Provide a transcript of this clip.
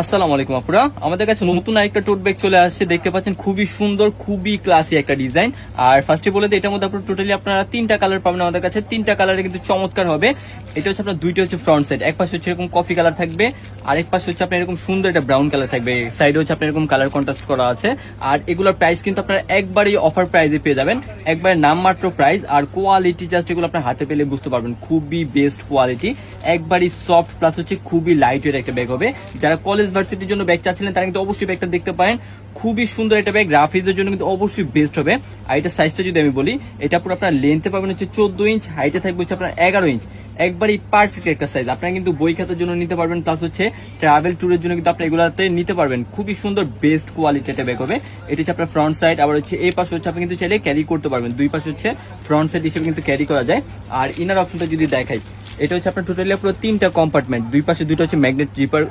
আসসালামু আলাইকুম আপুরা, আমাদের কাছে নতুন আরেকটা টোট ব্যাগ চলে আসছে। দেখতে পাচ্ছেন খুবই সুন্দর, খুবই ক্লাসি একটা ডিজাইন। আর ফার্স্টে বলে দিই, এটার মধ্যে আপনার টোটালি আপনারা তিনটা কালার পাবেন আমাদের কাছে। তিনটা কালারে কিন্তু চমৎকার হবে। এটা হচ্ছে আপনার দুইটা হচ্ছে ফ্রন্ট সাইড, এক পাশে হচ্ছে এরকম কফি কালার থাকবে, আর এক পাশে হচ্ছে আপনার এরকম সুন্দর একটা ব্রাউন কালার থাকবে। সাইডে হচ্ছে আপনার এরকম কালার কন্ট্রাস্ট করা আছে। আর এগুলোর প্রাইস কিন্তু আপনারা একবারই অফার প্রাইসে পেয়ে যাবেন, একবারে নামমাত্র প্রাইস। আর কোয়ালিটি জাস্ট এগুলো আপনার হাতে পেলে বুঝতে পারবেন, খুবই বেস্ট কোয়ালিটি, একবারই সফট, প্লাস হচ্ছে খুবই লাইট ওয়েট একটা ব্যাগ হবে। যারা কলেজ ভার্সিটির জন্য ব্যাগ চাচ্ছিলেন তারা কিন্তু অবশ্যই ব্যাগটা দেখতে পারেন। খুবই সুন্দর একটা ব্যাগ, গ্রাফিক্সের জন্য কিন্তু অবশ্যই বেস্ট হবে। আর এটা সাইজটা যদি আমি বলি, এটা পুরো আপনার লেন্থে পাবেন হচ্ছে 14 ইঞ্চ, হাইটে থাকবে হচ্ছে আপনার 11 ইঞ্চ। একবারই পারফেক্ট একটা সাইজ। আপনারা কিন্তু বই খাতার জন্য নিতে পারবেন, প্লাস হচ্ছে ট্রাভেল ট্যুরের জন্য কিন্তু আপনি এগুলাতে নিতে পারবেন। খুবই সুন্দর বেস্ট কোয়ালিটি একটা ব্যাগ হবে। এটা হচ্ছে আপনার ফ্রন্ট সাইড, আবার হচ্ছে এই পাশে হচ্ছে আপনি কিন্তু চাইলে ক্যারি করতে পারবেন। দুই পাশে হচ্ছে ফ্রন্ট সাইড হিসেবে কিন্তু ক্যারি করা যায়। আর ইনার অপশনটা যদি দেখাই, এটা হচ্ছে আপনার টোটালি পুরো তিনটা কম্পার্টমেন্ট, দুই পাশে দুইটা হচ্ছে ম্যাগনেট জিপার